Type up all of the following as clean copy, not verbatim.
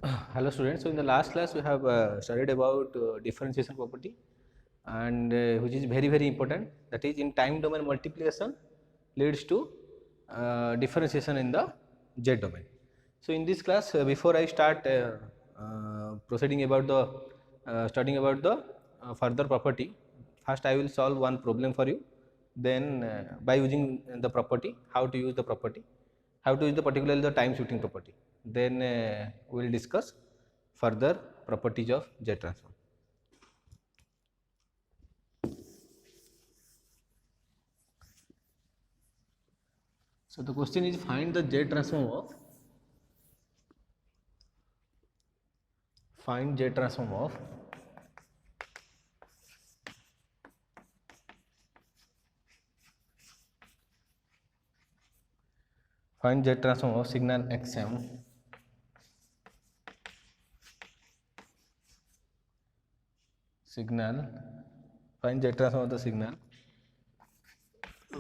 Hello students. So in the last class we have studied about differentiation property and which is very important, that is in time domain multiplication leads to differentiation in the z domain. So in this class before I start proceeding about the studying about the further property, first I will solve one problem for you, then by using the property, how to use the property, how to use the particularly the time shifting property, then we will discuss further properties of Z transform. So the question is, find the Z transform of find Z transform of find Z transform of signal xm find Z transform of the signal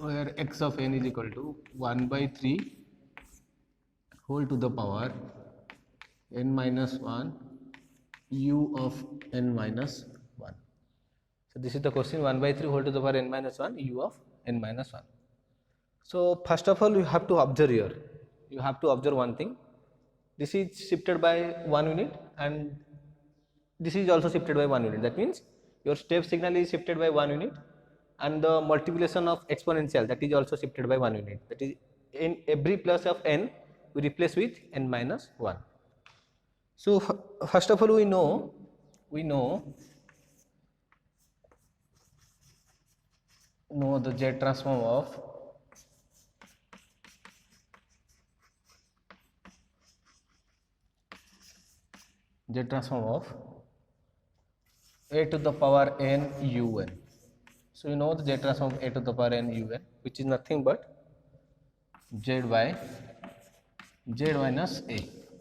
where x of n is equal to 1 by 3 whole to the power n minus 1 u of n minus 1. So this is the question, 1 by 3 whole to the power n minus 1 u of n minus 1. So first of all you have to observe here, you have to observe one thing, this is shifted by 1 unit and this is also shifted by 1 unit. That means your step signal is shifted by 1 unit and the multiplication of exponential, that is also shifted by 1 unit. That is, in every plus of n we replace with n minus 1. So first of all we know the Z transform of a to the power n un. So you know the Z transform of a to the power n un, which is nothing but z by z minus a,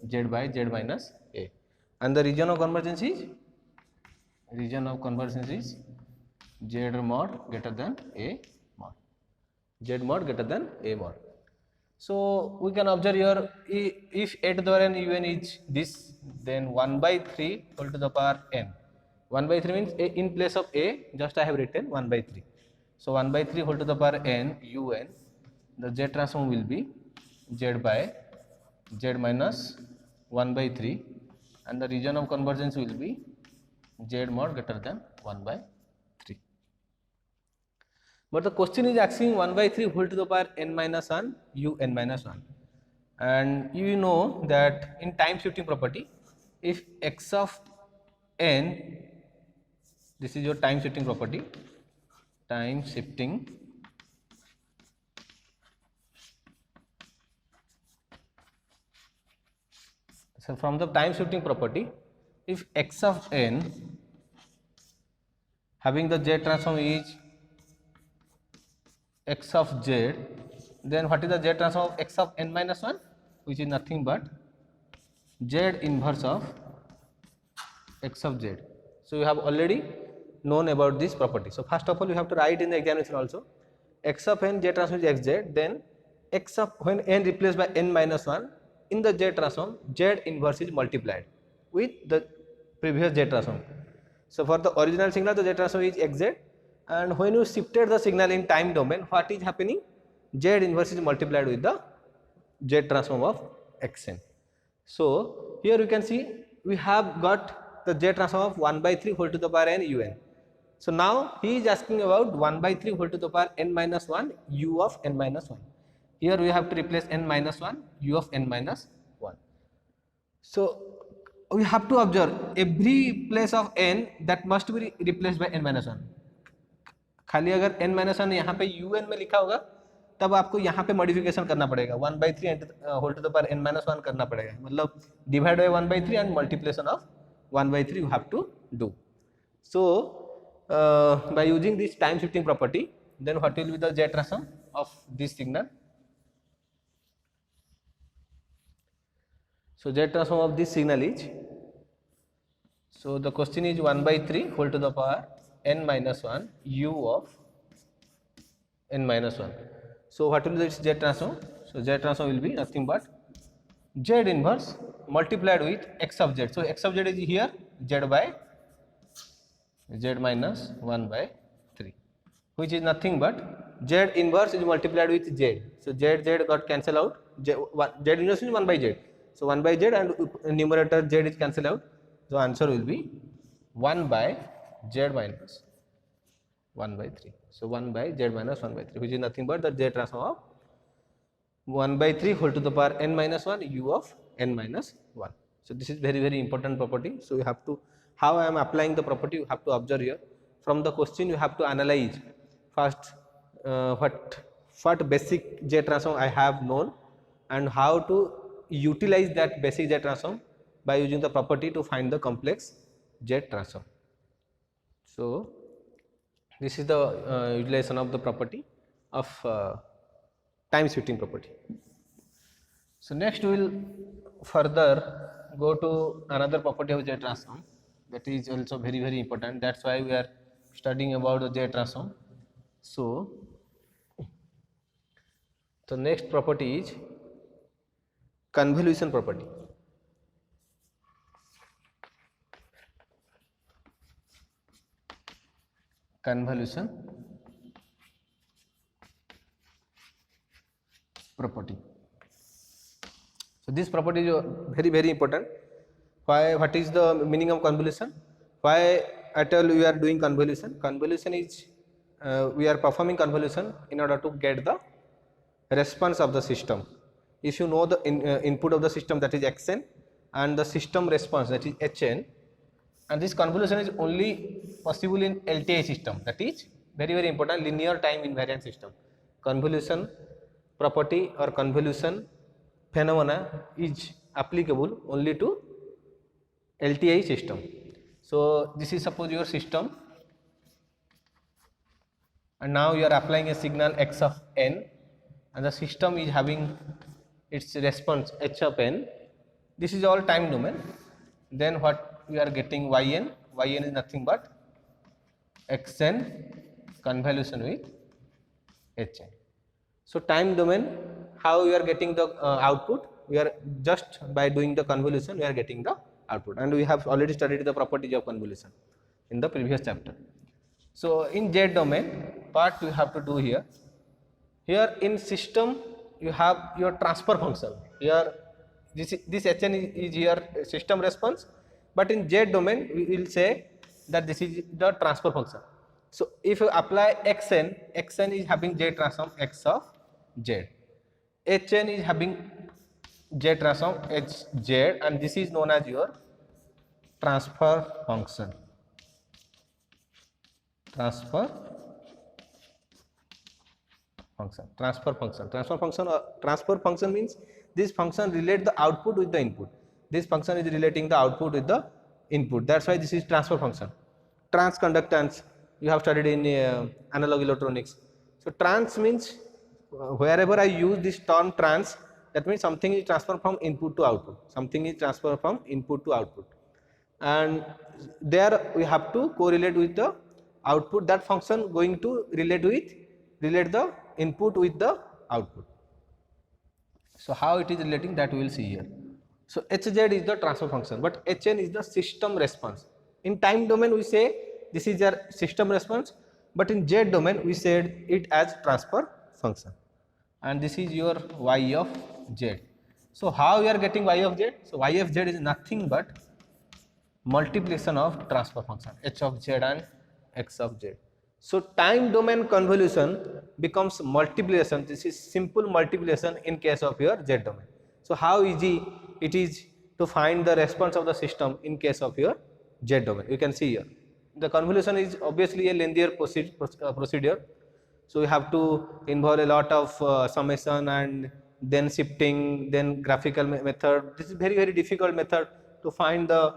z by z minus a, and the region of convergence is z mod greater than a mod, z mod greater than a mod. So we can observe here, if a to the power n un is this, then 1 by 3 whole to the power n. 1 by 3 means a, in place of a just I have written 1 by 3. So 1 by 3 whole to the power n un, the Z transform will be z by z minus 1 by 3 and the region of convergence will be z mod greater than 1 by 3. But the question is asking 1 by 3 whole to the power n minus 1 u n minus 1, and you know that in time shifting property, if x of n, this is your time shifting property, so from the time shifting property, if x of n having the Z transform is x of z, then what is the Z transform of x of n minus 1, which is nothing but Z inverse of x of z. So you have already known about this property. So first of all you have to write in the examination also, x of n Z transform is xz, then x of, when n replaced by n minus 1, in the Z transform Z inverse is multiplied with the previous Z transform. So for the original signal the Z transform is xz, and when you shifted the signal in time domain, what is happening, Z inverse is multiplied with the Z transform of xn. So here you can see we have got the Z transform of 1 by 3 whole to the power n un. So now he is asking about 1 by 3 whole to the power n minus 1 u of n minus 1. Here we have to replace n minus 1 u of n minus 1. So we have to observe every place of n that must be replaced by n minus 1. खाली अगर n minus 1 यहाँ पे un में लिखा होगा तब आपको यहाँ पे मॉडिफिकेशन करना पड़ेगा, 1 by 3 whole to the power n minus 1 करना पड़ेगा, मतलब divide by 1 by 3 and multiplication of 1 by 3 you have to do. So by using this time shifting property, then what will be the Z transform of this signal? So Z transform of this signal is, so the question is 1 by 3 whole to the power n minus 1 u of n minus 1. So what will be this Z transform? So Z transform will be nothing but Z inverse multiplied with x of z. So x of z is here z by z minus 1 by 3, which is nothing but z inverse is multiplied with z. So z got cancelled out, z inverse is 1 by z. So 1 by z and numerator z is cancelled out. So answer will be 1 by z minus 1 by 3. So 1 by z minus 1 by 3, which is nothing but the z transform of 1 by 3 whole to the power n minus 1 u of n minus 1. So this is very important property. So you have to, how I am applying the property, you have to observe here. From the question you have to analyze first what basic z transform I have known and how to utilize that basic z transform by using the property to find the complex z transform. So this is the utilization of the property of time shifting property. So next we will further go to another property of Z transform, that is also very important. That's why we are studying about the Z transform. So the next property is convolution property. Convolution property. So this property is very important. Why? What is the meaning of convolution? Why I tell you we are doing convolution? Convolution is we are performing convolution in order to get the response of the system. If you know the input of the system, that is xn, and the system response, that is hn, and this convolution is only possible in LTI system, that is very important, linear time invariant system. Convolution property or convolution phenomena is applicable only to LTI system. So this is suppose your system, and now you are applying a signal x of n, and the system is having its response h of n. This is all time domain. Then what we are getting yn? Yn is nothing but xn convolution with hn. So time domain, how we are getting the output? We are just by doing the convolution we are getting the output, and we have already studied the properties of convolution in the previous chapter. So in Z domain, what we have to do here? Here in system you have your transfer function. Here this hn is here system response, but in Z domain we will say that this is the transfer function. So if you apply xn, xn is having Z transform x of z, hn is having Z transform hz, and this is known as your transfer function. Transfer function means this function relate the output with the input. This function is relating the output with the input. That's why this is transfer function. Transconductance you have studied in analog electronics. So trans means wherever I use this term trans, that means something is transferred from input to output. Something is transferred from input to output, and there we have to correlate with the output. That function going to relate the input with the output. So how it is relating, that we will see here. So hz is the transfer function, but hn is the system response. In time domain we say this is your system response, but in Z domain we said it as transfer function, and this is your y of z. So how we are getting y of z? So y of z is nothing but multiplication of transfer function h of z and x of z. So time domain convolution becomes multiplication. This is simple multiplication in case of your Z domain. So how easy it is to find the response of the system in case of your Z domain? You can see here. The convolution is obviously a lengthier procedure. So you have to involve a lot of summation and then shifting, then graphical method. This is very difficult method to find the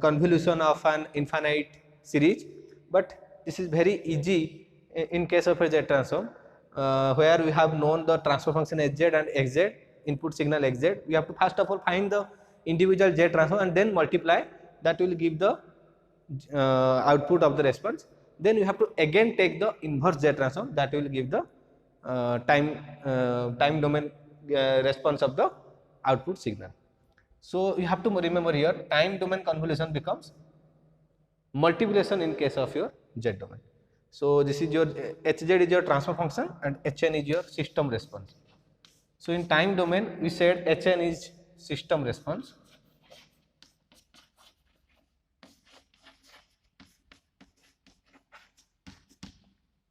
convolution of an infinite series. But this is very easy in case of a Z transform, where we have known the transfer function hz and xz, input signal xz. We have to first of all find the individual Z transform and then multiply. That will give the output of the response. Then you have to again take the inverse Z transform, that will give the time domain response of the output signal. So you have to remember here, time domain convolution becomes multiplication in case of your Z domain. So this is your Hz is your transfer function and Hn is your system response. So in time domain we said Hn is system response,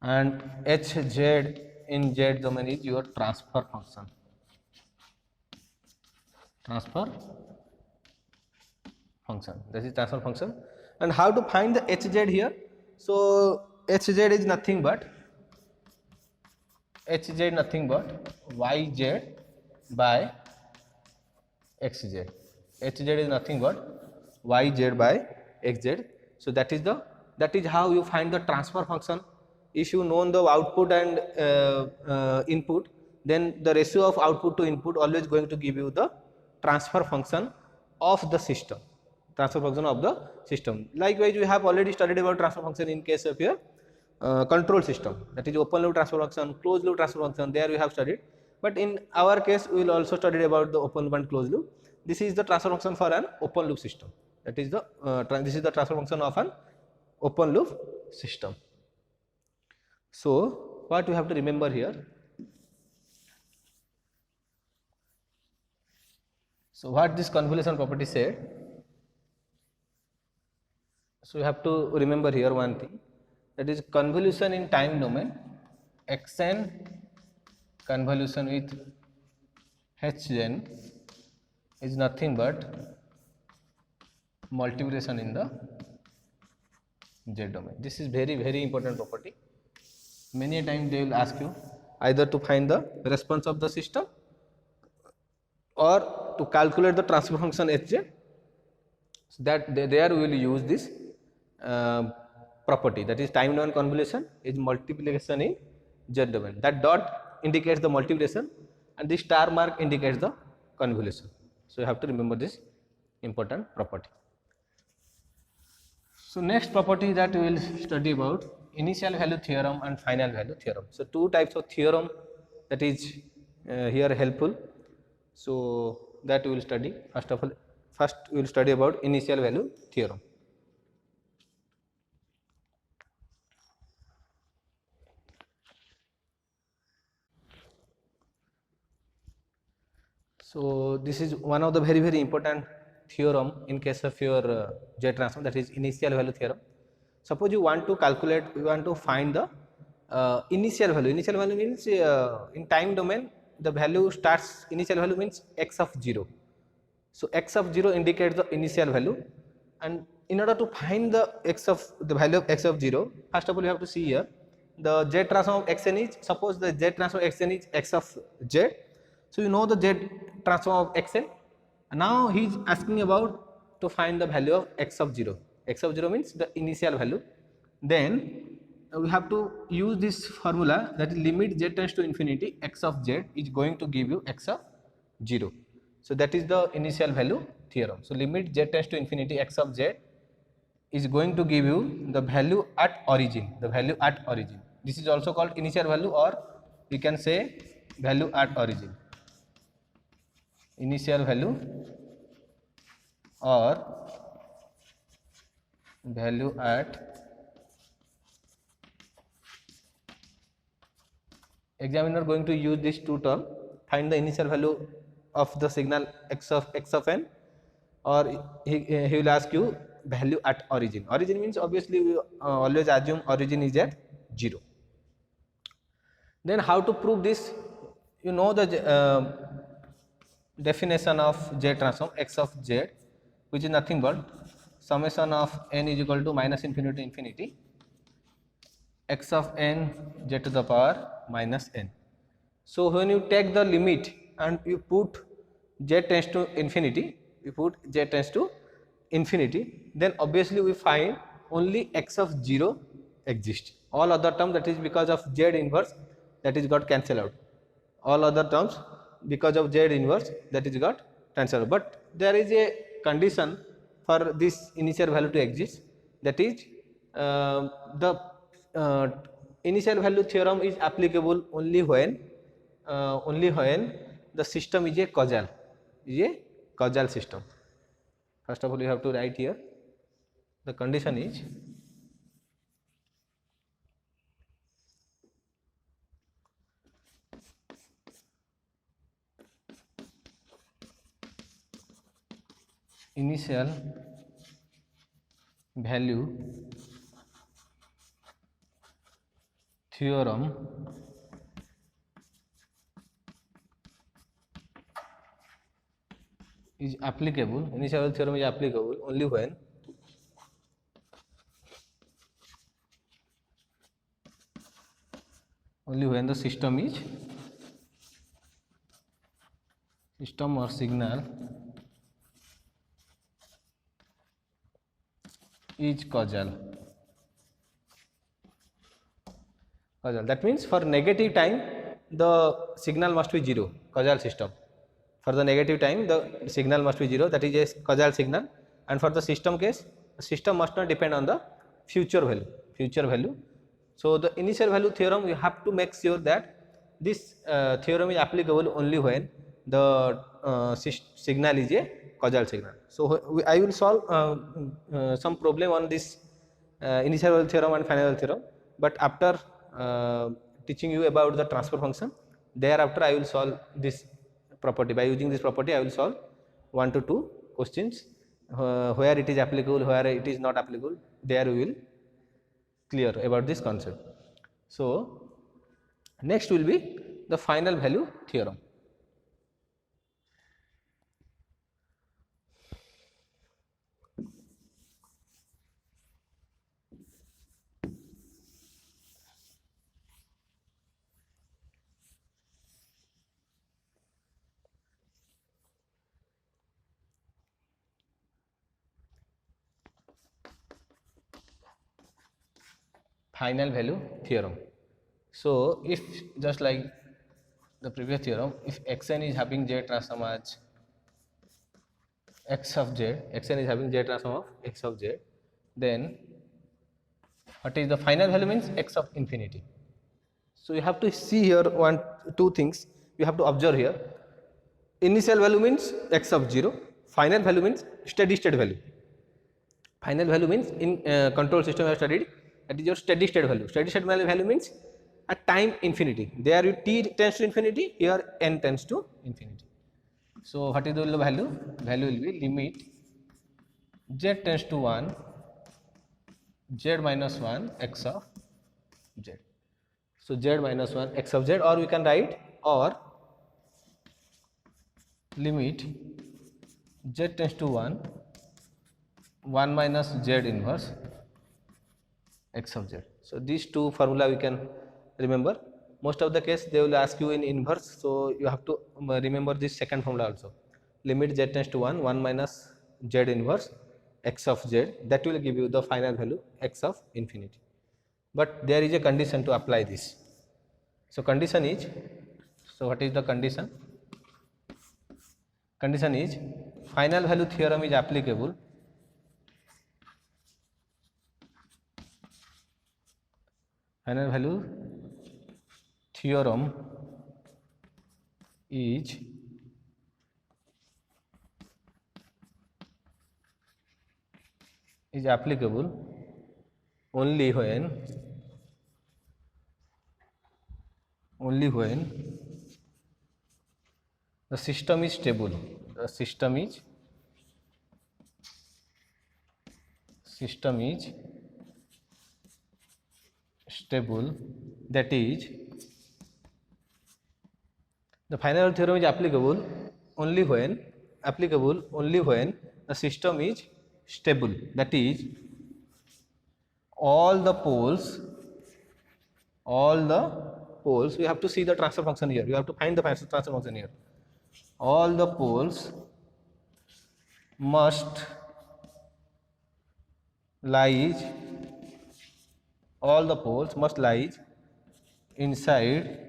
and Hz in Z domain is your transfer function. Transfer function. This is transfer function. And how to find the Hz here? So Hz is nothing but Yz by Xz. Hz is nothing but Yz by Xz. So that is how you find the transfer function. If you know the output and input, then the ratio of output to input always going to give you the transfer function of the system. Transfer function of the system. Likewise, we have already studied about transfer function in case of your control system, that is open loop transfer function, closed loop transfer function. There we have studied, but in our case we will also study about the open loop and closed loop. This is the transfer function for an open loop system. That is the this is the transfer function of an open loop system. So what we have to remember here? So what this convolution property said? So you have to remember here one thing, that is convolution in time domain, Xn convolution with Hn is nothing but multiplication in the Z domain. This is very important property. Many times they will ask you either to find the response of the system or to calculate the transfer function Hz. So that there we will use this property, that is time domain convolution is multiplication in Z domain. That dot indicates the multiplication and the star mark indicates the convolution. So you have to remember this important property. So next property that we will study about initial value theorem and final value theorem. So two types of theorem that is here helpful. So that we will study. First we will study about initial value theorem. So this is one of the very important theorem in case of your Z transform, that is initial value theorem. Suppose you want to calculate, you want to find the initial value. Initial value means in time domain the value starts, initial value means x of 0. So x of 0 indicates the initial value, and in order to find the value of x of 0, first of all you have to see here the Z transform of xn is, suppose the Z transform of xn is x of z. So you know the Z transform of xn. Now he is asking about to find the value of x of 0. X of 0 means the initial value. Then we have to use this formula, that is limit z tends to infinity x of z is going to give you x of 0. So that is the initial value theorem. So limit z tends to infinity x of z is going to give you the value at origin. The value at origin. This is also called initial value, or we can say value at origin. Initial value or value at, examiner going to use these two terms, find the initial value of the signal x of n, or he will ask you value at origin. Origin means obviously we always assume origin is at 0. Then how to prove this? You know the definition of Z transform x of z, which is nothing but summation of n is equal to minus infinity to infinity x of n z to the power minus n. So when you take the limit and you put z tends to infinity, then obviously we find only x of 0 exists. All other terms, that is because of z inverse, that is got cancelled out. All other terms because of z inverse, that is got cancelled out. But there is a condition for this initial value to exist, that is the initial value theorem is applicable only when the system is a causal. causal system. First of all, you have to write here the condition is initial value theorem is applicable, initial value theorem is applicable only when the system or signal is causal. That means for negative time the signal must be 0, causal system. For the negative time the signal must be 0, that is a causal signal, and for the system case the system must not depend on the future value. So the initial value theorem, you have to make sure that this theorem is applicable only when the signal is a causal signal. So I will solve some problem on this initial value theorem and final value theorem, but after teaching you about the transfer function, thereafter I will solve this property. By using this property I will solve 1 to 2 questions where it is applicable, where it is not applicable, there we will clear about this concept. So next will be the final value theorem. Final value theorem. So if just like the previous theorem, if xn is having z transform as x of z, xn is having z transform of x of z, then what is the final value means x of infinity. So you have to see here two things you have to observe here. Initial value means x of 0, final value means steady state value. Final value means in control system I have studied, that is your steady state value. Steady state value means at time infinity. There you t tends to infinity, here n tends to infinity. So what is the value? Value will be limit z tends to 1, z minus 1 x of z. So z minus 1 x of z, or we can write or limit z tends to 1 minus z inverse x of z. So these two formula we can remember. Most of the case they will ask you in inverse, so you have to remember this second formula also. Limit z tends to 1 minus z inverse x of z, that will give you the final value x of infinity. But there is a condition to apply this. So condition is, so what is the condition? Condition is final value theorem is applicable final value theorem is applicable only when the system is stable. The system is stable, that is the final theorem is applicable only when the system is stable, that is all the poles, we have to see the transfer function here, you have to find the transfer function here. All the poles must lie inside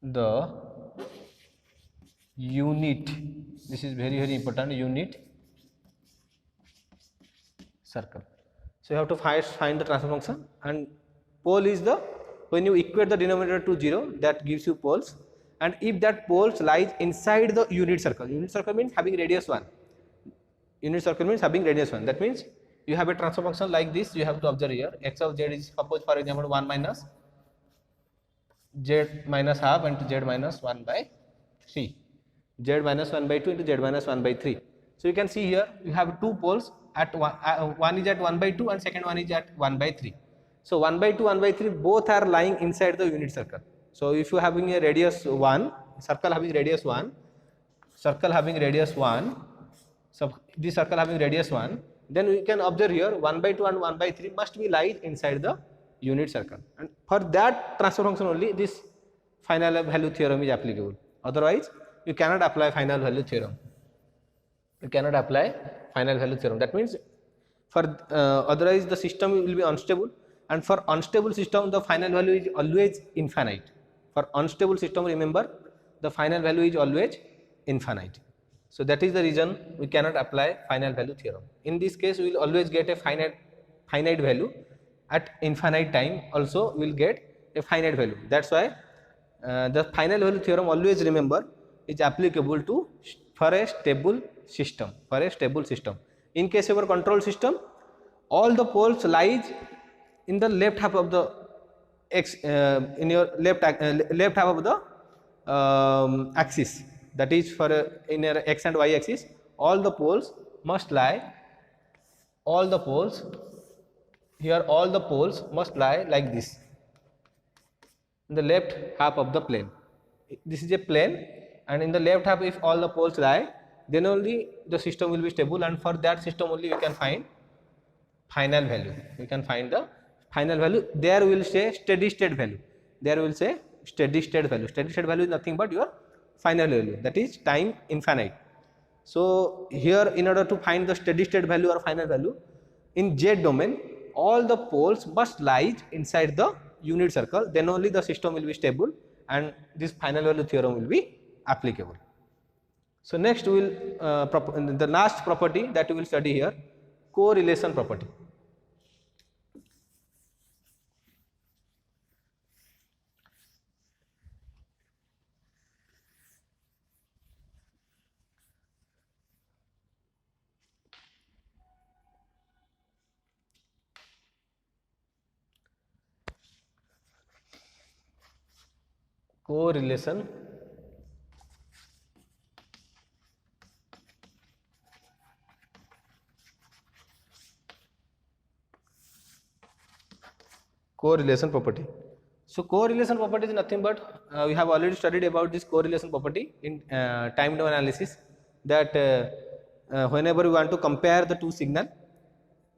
the unit, this is very important, unit circle. So you have to find the transfer function, and pole is the, when you equate the denominator to 0, that gives you poles, and if that poles lies inside the unit circle means having radius 1. Unit circle means having radius 1. That means you have a transfer function like this. You have to observe here x of z is, suppose for example, 1 minus z minus half into z minus 1 by 3, z minus 1 by 2 into z minus 1 by 3. So you can see here you have two poles at one is at 1 by 2 and second one is at 1 by 3. So 1 by 2, 1 by 3 both are lying inside the unit circle. So if you having a radius 1, circle having radius 1, so this circle having radius 1, then we can observe here 1 by 2 and 1 by 3 must be lies inside the unit circle, and for that transfer function only this final value theorem is applicable. Otherwise you cannot apply final value theorem. That means for otherwise the system will be unstable, and for unstable system the final value is always infinite. For unstable system, remember, the final value is always infinite. So that is the reason we cannot apply final value theorem. In this case we will always get a finite value. At infinite time also we will get a finite value. That's why the final value theorem, always remember, is applicable to for a stable system. In case of a control system, all the poles lies in the left half of the in your left half of the axis. That is for in your x and y axis, all the poles must lie. All the poles must lie like this in the left half of the plane. This is a plane, and in the left half if all the poles lie, then only the system will be stable, and for that system only we can find final value. There will say steady state value. Steady state value is nothing but your final value, that is time infinite. So here, in order to find the steady state value or final value in Z domain, all the poles must lie inside the unit circle, then only the system will be stable and this final value theorem will be applicable. So next we will the last property that we will study here, correlation property. Correlation property. So correlation property is nothing but we have already studied about this correlation property in time domain analysis, that whenever we want to compare the two signal,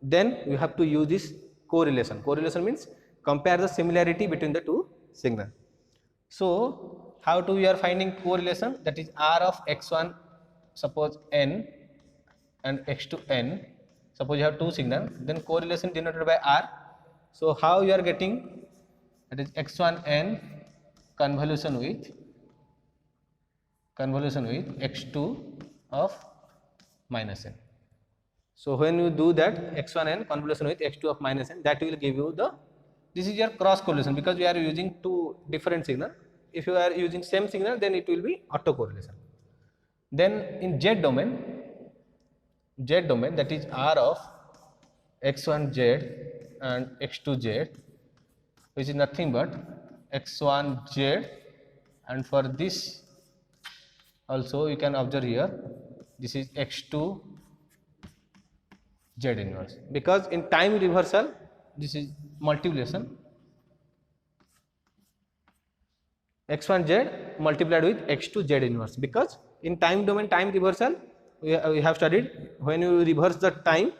then we have to use this correlation. Correlation means compare the similarity between the two signal. So how to we are finding correlation? That is R of x1, suppose n, and x2 n. Suppose you have two signal, then correlation denoted by R. So how you are getting? That is x1 n convolution with x2 of minus n. So when you do that x1 n convolution with x2 of minus n, that will give you the, this is your cross correlation, because we are using two different signal. If you are using same signal, then it will be autocorrelation. Then in Z domain, that is R of x1z and x2z, which is nothing but x1z, and for this also you can observe here, this is x2 z inverse, because in time reversal this is multiplication, x1z multiplied with x2 z inverse, because in time domain time reversal we have studied, when you reverse the time,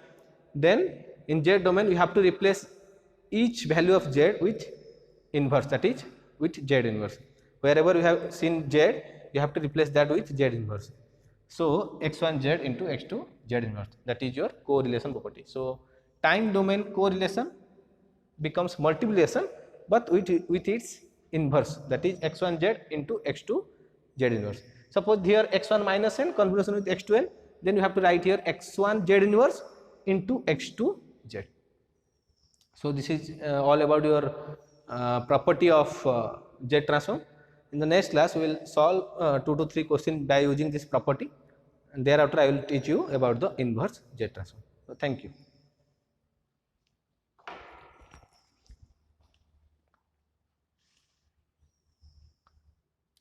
then in Z domain we have to replace each value of Z with inverse, that is with Z inverse. Wherever you have seen Z, you have to replace that with Z inverse. So x1z into x2 Z inverse, that is your correlation property. So time domain correlation becomes multiplication, but with its inverse, that is x1z into x2 Z inverse. Suppose here x1 minus n convolution with x2n, then you have to write here x1 Z inverse into x2 Z. So this is all about your property of Z transform. In the next class, we will solve 2 to 3 questions by using this property, and thereafter I will teach you about the inverse Z transform. So, thank you.